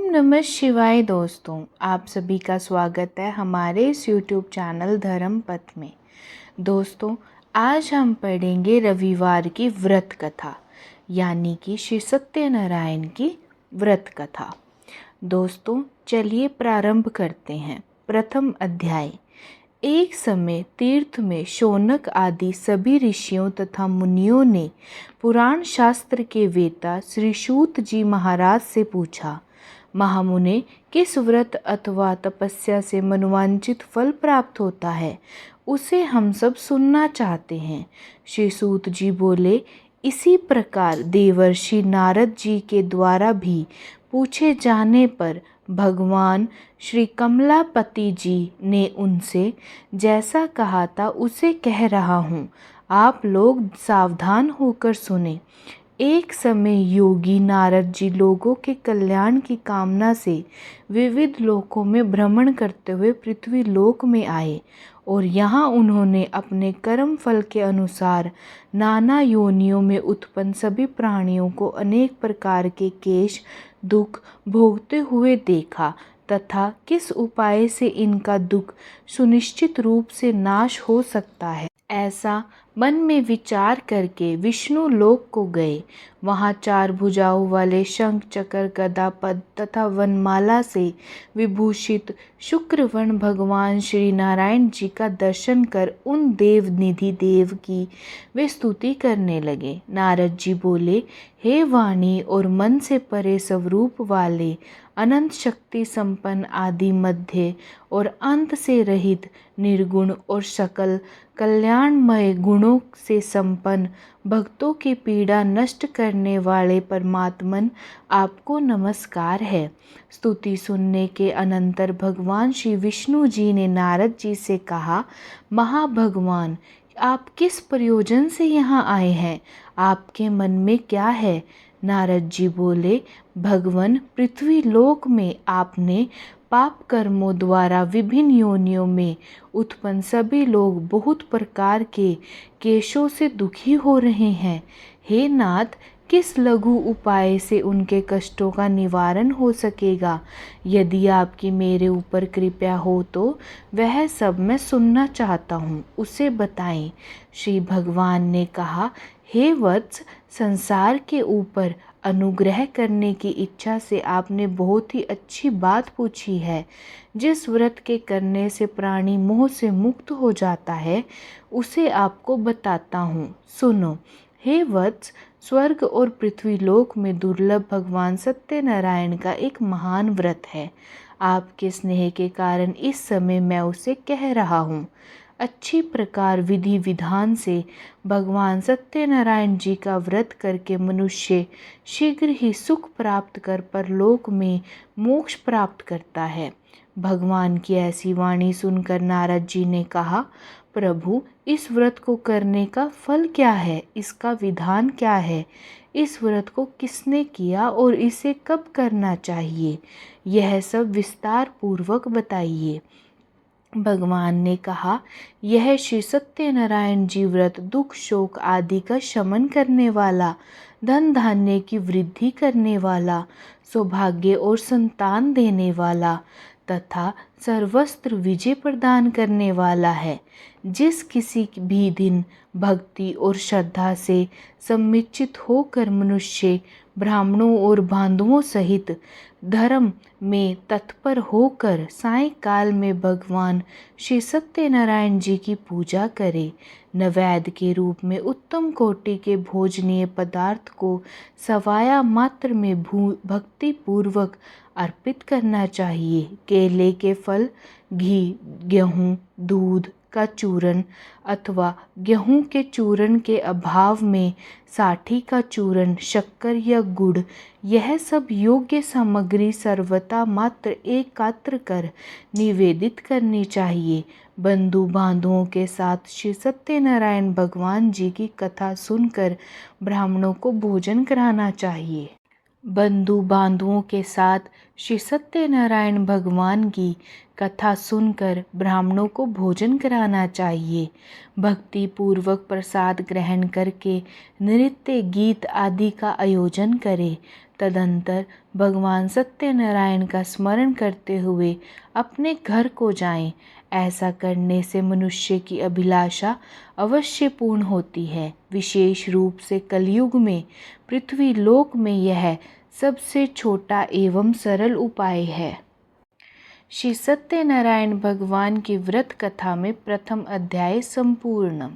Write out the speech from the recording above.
नमः शिवाय दोस्तों, आप सभी का स्वागत है हमारे इस YouTube चैनल धर्म पथ में। दोस्तों, आज हम पढ़ेंगे रविवार की व्रत कथा, यानी कि श्री सत्यनारायण की व्रत कथा। दोस्तों, चलिए प्रारंभ करते हैं। प्रथम अध्याय। एक समय तीर्थ में शौनक आदि सभी ऋषियों तथा मुनियों ने पुराण शास्त्र के वेता श्री सूत जी महाराज से पूछा, महामुने, किस व्रत अथवा तपस्या से मनोवांछित फल प्राप्त होता है, उसे हम सब सुनना चाहते हैं। श्री सूत जी बोले, इसी प्रकार देवर्षि नारद जी के द्वारा भी पूछे जाने पर भगवान श्री कमलापति जी ने उनसे जैसा कहा था उसे कह रहा हूँ, आप लोग सावधान होकर सुने। एक समय योगी नारद जी लोगों के कल्याण की कामना से विविध लोकों में भ्रमण करते हुए पृथ्वी लोक में आए और यहाँ उन्होंने अपने कर्म फल के अनुसार नाना योनियों में उत्पन्न सभी प्राणियों को अनेक प्रकार के क्लेश दुख भोगते हुए देखा तथा किस उपाय से इनका दुख सुनिश्चित रूप से नाश हो सकता है, ऐसा मन में विचार करके विष्णु लोक को गए। वहाँ 4 भुजाओं वाले शंख चक्र गदा पद्म तथा वनमाला से विभूषित शुक्रवर्ण भगवान श्री नारायण जी का दर्शन कर उन देव निधि देव की वे स्तुति करने लगे। नारद जी बोले, हे वाणी और मन से परे स्वरूप वाले, अनंत शक्ति संपन्न, आदि मध्य और अंत से रहित, निर्गुण और सकल कल्याणमय गुणों से संपन्न, भक्तों की पीड़ा नष्ट करने वाले परमात्मन, आपको नमस्कार है। स्तुति सुनने के अनंतर भगवान श्री विष्णु जी ने नारद जी से कहा, महाभगवान, आप किस प्रयोजन से यहाँ आए हैं, आपके मन में क्या है। नारद जी बोले, भगवन, पृथ्वी लोक में आपने पाप कर्मों द्वारा विभिन्न योनियों में उत्पन्न सभी लोग बहुत प्रकार के क्लेशों से दुखी हो रहे हैं। हे नाथ, किस लघु उपाय से उनके कष्टों का निवारण हो सकेगा। यदि आपकी मेरे ऊपर कृपा हो तो वह सब मैं सुनना चाहता हूँ, उसे बताएं। श्री भगवान ने कहा, हे वत्स, संसार के ऊपर अनुग्रह करने की इच्छा से आपने बहुत ही अच्छी बात पूछी है। जिस व्रत के करने से प्राणी मोह से मुक्त हो जाता है, उसे आपको बताता हूँ, सुनो। हे वत्स, स्वर्ग और पृथ्वी लोक में दुर्लभ भगवान सत्यनारायण का एक महान व्रत है। आपके स्नेह के कारण इस समय मैं उसे कह रहा हूँ। अच्छी प्रकार विधि विधान से भगवान सत्यनारायण जी का व्रत करके मनुष्य शीघ्र ही सुख प्राप्त कर परलोक में मोक्ष प्राप्त करता है। भगवान की ऐसी वाणी सुनकर नारद जी ने कहा, प्रभु, इस व्रत को करने का फल क्या है, इसका विधान क्या है, इस व्रत को किसने किया और इसे कब करना चाहिए, यह सब विस्तार पूर्वक बताइए। भगवान ने कहा, यह श्री सत्यनारायण जी व्रत दुख शोक आदि का शमन करने वाला, धन धान्य की वृद्धि करने वाला, सौभाग्य और संतान देने वाला तथा सर्वस्त्र विजय प्रदान करने वाला है। जिस किसी भी दिन भक्ति और श्रद्धा से सम्मिलित होकर मनुष्य ब्राह्मणों और बांधवों सहित धर्म में तत्पर होकर सायंकाल में भगवान श्री सत्यनारायण जी की पूजा करे, नैवेद्य के रूप में उत्तम कोटि के भोजनीय पदार्थ को सवाया मात्र में भक्ति पूर्वक अर्पित करना चाहिए। केले के फल, घी, गेहूँ, दूध का चूर्ण अथवा गेहूं के चूर्ण के अभाव में साठी का चूर्ण, शक्कर या गुड़, यह सब योग्य सामग्री सर्वथा मात्र एकत्र कर निवेदित करनी चाहिए। बंधु बांधवों के साथ श्री सत्यनारायण भगवान जी की कथा सुनकर ब्राह्मणों को भोजन कराना चाहिए। बंधु बांधवों के साथ श्री सत्यनारायण भगवान की कथा सुनकर ब्राह्मणों को भोजन कराना चाहिए। भक्ति पूर्वक प्रसाद ग्रहण करके नृत्य गीत आदि का आयोजन करें तदंतर भगवान सत्यनारायण का स्मरण करते हुए अपने घर को जाएं। ऐसा करने से मनुष्य की अभिलाषा अवश्य पूर्ण होती है। विशेष रूप से कलयुग में पृथ्वी लोक में यह सबसे छोटा एवं सरल उपाय है। श्री सत्यनारायण भगवान की व्रत कथा में प्रथम अध्याय संपूर्णम।